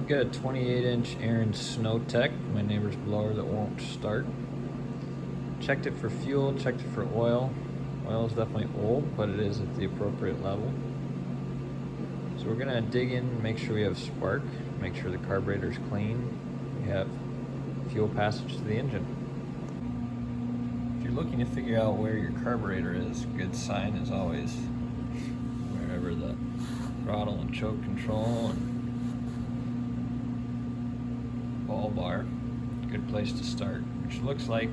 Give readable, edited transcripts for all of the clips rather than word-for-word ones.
I've got a 28-inch Ariens Sno-Tek, my neighbor's blower that won't start. Checked it for fuel, checked it for oil. Oil is definitely old, but it is at the appropriate level. So we're gonna dig in, make sure we have spark, make sure the carburetor is clean, we have fuel passage to the engine. If you're looking to figure out where your carburetor is, a good sign is always wherever the throttle and choke control and ball bar. Good place to start, which looks like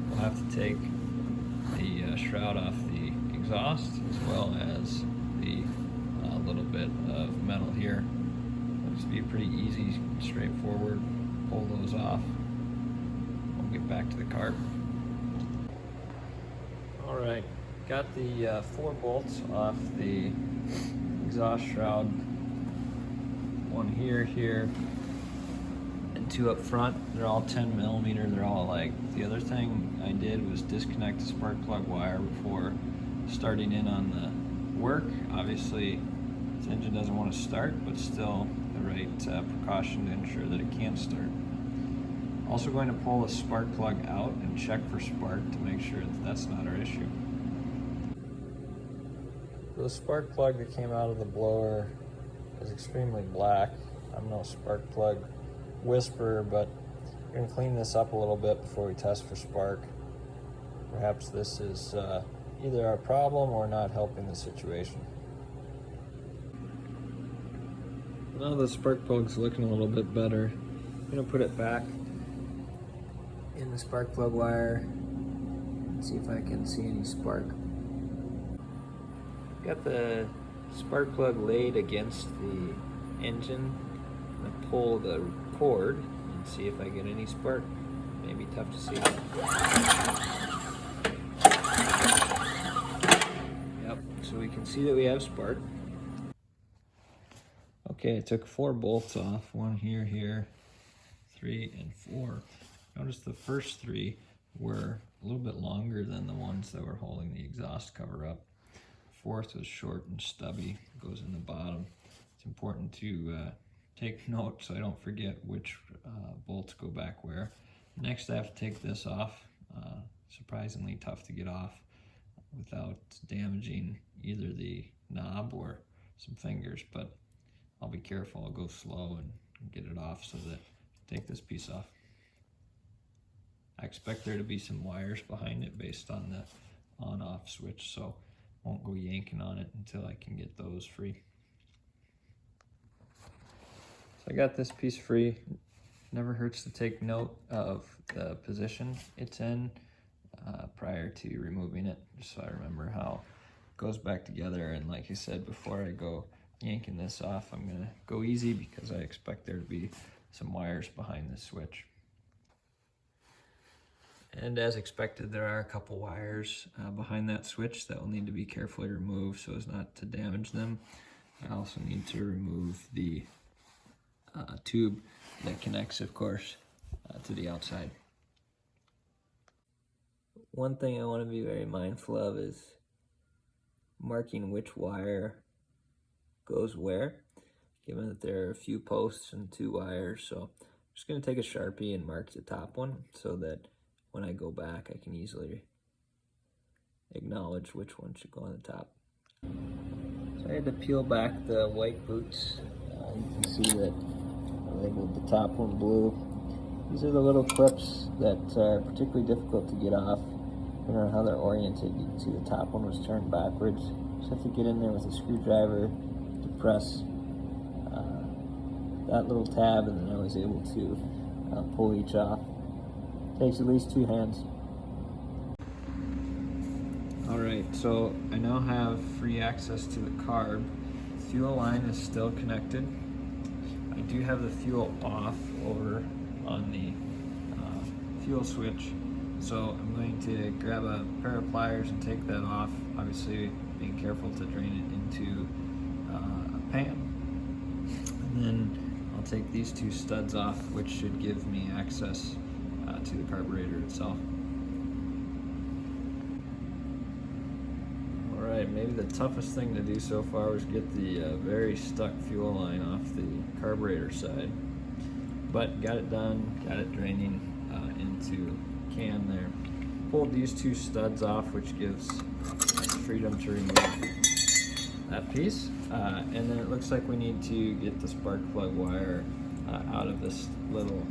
we'll have to take the shroud off the exhaust as well as the little bit of metal here. Looks to be pretty easy, straightforward. Pull those off. We'll get back to the carb. Alright, got the 4 bolts off the exhaust shroud. One here, and 2 up front. They're all 10mm. They're all alike. The other thing I did was disconnect the spark plug wire before starting in on the work. Obviously, this engine doesn't want to start, but still the right precaution to ensure that it can start. Also going to pull the spark plug out and check for spark to make sure that that's not our issue. The spark plug that came out of the blower is extremely black. I'm no spark plug whisperer, but we're going to clean this up a little bit before we test for spark. Perhaps this is either our problem or not helping the situation. Now the spark plug's looking a little bit better. I'm going to put it back in the spark plug wire and see if I can see any spark. Got the spark plug laid against the engine. I'm going to pull the cord and see if I get any spark. Maybe tough to see. Yep, so we can see that we have spark. Okay, I took 4 bolts off, 1 here, 3 and 4. Notice the first 3 were a little bit longer than the ones that were holding the exhaust cover up. 4th was short and stubby, goes in the bottom. It's important to take note so I don't forget which bolts go back where. Next I have to take this off. Surprisingly tough to get off without damaging either the knob or some fingers, but I'll be careful. I'll go slow and get it off so that I take this piece off. I expect there to be some wires behind it based on the on-off switch, so won't go yanking on it until I can get those free. So I got this piece free. Never hurts to take note of the position it's in prior to removing it, just so I remember how it goes back together. And like I said, before I go yanking this off, I'm gonna go easy because I expect there to be some wires behind the switch. And as expected, there are a couple wires behind that switch that will need to be carefully removed so as not to damage them. I also need to remove the tube that connects, of course, to the outside. One thing I want to be very mindful of is marking which wire goes where, given that there are a few posts and 2 wires. So I'm just going to take a Sharpie and mark the top one so that when I go back I can easily acknowledge which one should go on the top. So I had to peel back the white boots. You can see that I labeled the top one blue. These are the little clips that are particularly difficult to get off. I don't know how they're oriented. You can see the top one was turned backwards. Just have to get in there with a screwdriver to press that little tab, and then I was able to pull each off. Takes at least 2 hands. Alright, so I now have free access to the carb. Fuel line is still connected. I do have the fuel off over on the fuel switch, so I'm going to grab a pair of pliers and take that off, obviously being careful to drain it into a pan. And then I'll take these 2 studs off, which should give me access to the carburetor itself. Alright, maybe the toughest thing to do so far was get the very stuck fuel line off the carburetor side. but got it done, got it draining into can there. Pulled these two studs off, which gives freedom to remove that piece. And then it looks like we need to get the spark plug wire out of this little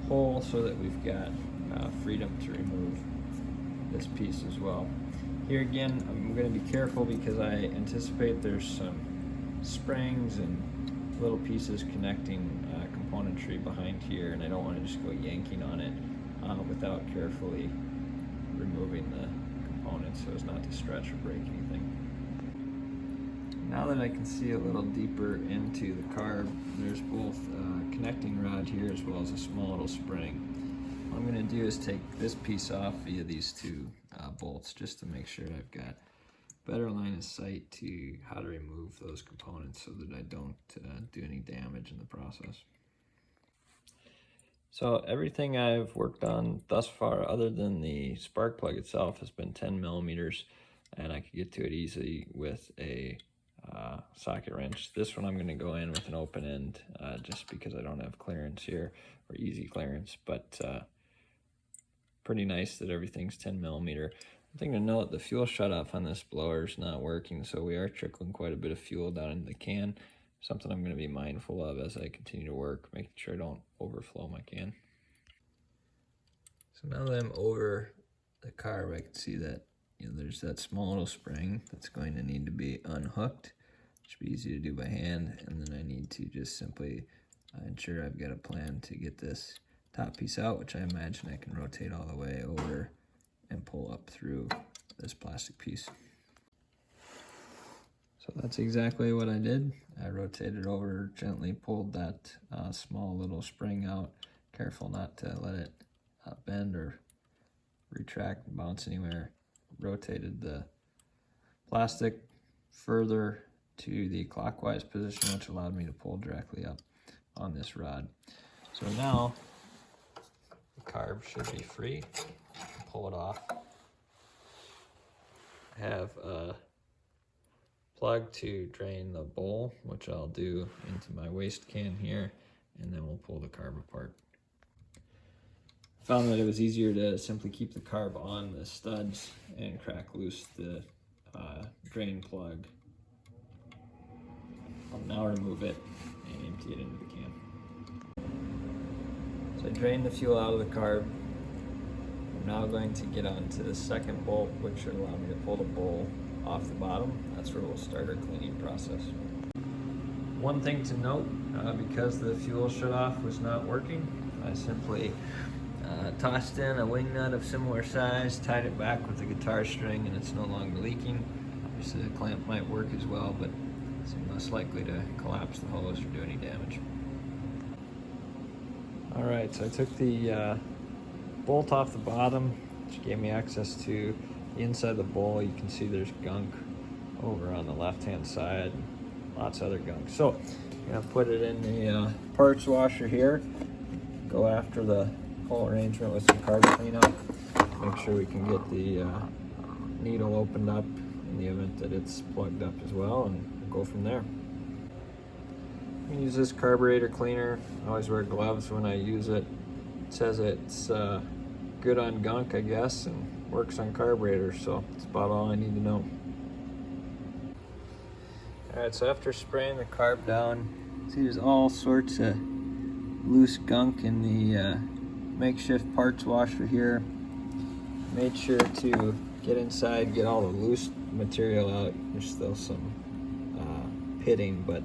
hole so that we've got freedom to remove this piece as well. Here again, I'm going to be careful because I anticipate there's some springs and little pieces connecting componentry behind here, and I don't want to just go yanking on it without carefully removing the components so as not to stretch or break anything. Now that I can see a little deeper into the carb, there's both a connecting rod here as well as a small little spring. What I'm going to do is take this piece off via these two bolts just to make sure I've got better line of sight to how to remove those components so that I don't do any damage in the process. So everything I've worked on thus far, other than the spark plug itself, has been 10 millimeters, and I could get to it easily with a socket wrench. This one I'm going to go in with an open end just because I don't have clearance here, or easy clearance, but pretty nice that everything's 10 millimeter. One thing to note, the fuel shutoff on this blower is not working, so we are trickling quite a bit of fuel down into the can. Something I'm going to be mindful of as I continue to work, making sure I don't overflow my can. So now that I'm over the carb, I can see that there's that small little spring that's going to need to be unhooked. It should be easy to do by hand, and then I need to just simply ensure I've got a plan to get this top piece out, which I imagine I can rotate all the way over and pull up through this plastic piece. So that's exactly what I did. I rotated over, gently pulled that small little spring out, careful not to let it bend or retract and bounce anywhere. Rotated the plastic further to the clockwise position, which allowed me to pull directly up on this rod. So now the carb should be free. Pull it off. I have a plug to drain the bowl, which I'll do into my waste can here, and then we'll pull the carb apart. Found that it was easier to simply keep the carb on the studs and crack loose the drain plug. I'll now remove it and empty it into the can. So I drained the fuel out of the carb. I'm now going to get onto the second bolt, which should allow me to pull the bowl off the bottom. That's where we'll start our cleaning process. One thing to note, because the fuel shutoff was not working, I simply tossed in a wing nut of similar size, tied it back with a guitar string, and it's no longer leaking. Obviously the clamp might work as well, but it's less likely to collapse the hose or do any damage. Alright, so I took the bolt off the bottom, which gave me access to the inside of the bowl. You can see there's gunk over on the left hand side, lots of other gunk. So I'm going to put it in the parts washer here, go after the whole arrangement with some carb cleanup, make sure we can get the needle opened up in the event that it's plugged up as well, and we'll go from there. I use this carburetor cleaner. I always wear gloves when I use it. It says it's good on gunk, I guess, and works on carburetors, so that's about all I need to know. Alright, so after spraying the carb down, see there's all sorts of loose gunk in the makeshift parts washer here. Made sure to get inside, get all the loose material out. There's still some pitting, but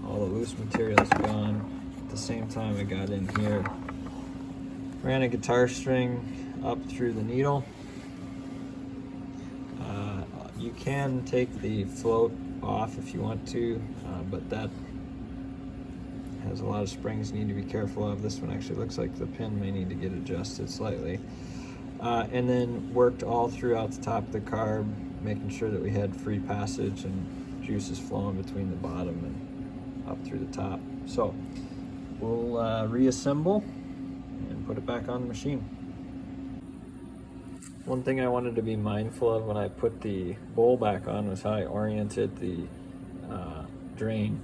all the loose material is gone. At the same time, I got in here, ran a guitar string up through the needle. You can take the float off if you want to, but that has a lot of springs you need to be careful of. This one actually looks like the pin may need to get adjusted slightly. And then worked all throughout the top of the carb, making sure that we had free passage and juices flowing between the bottom and up through the top. So we'll reassemble and put it back on the machine. One thing I wanted to be mindful of when I put the bowl back on was how I oriented the drain.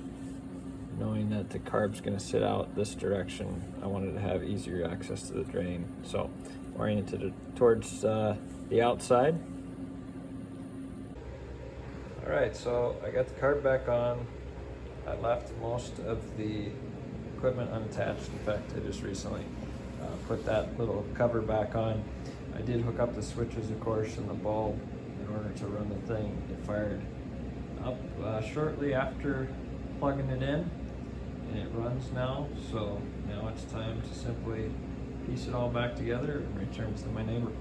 knowing that the carb's going to sit out this direction, I wanted to have easier access to the drain. So oriented it towards the outside. All right, so I got the carb back on. I left most of the equipment unattached. In fact, I just recently put that little cover back on. I did hook up the switches, of course, and the bulb in order to run the thing. It fired up shortly after plugging it in, and it runs now. So now it's time to simply piece it all back together and return to my neighbor.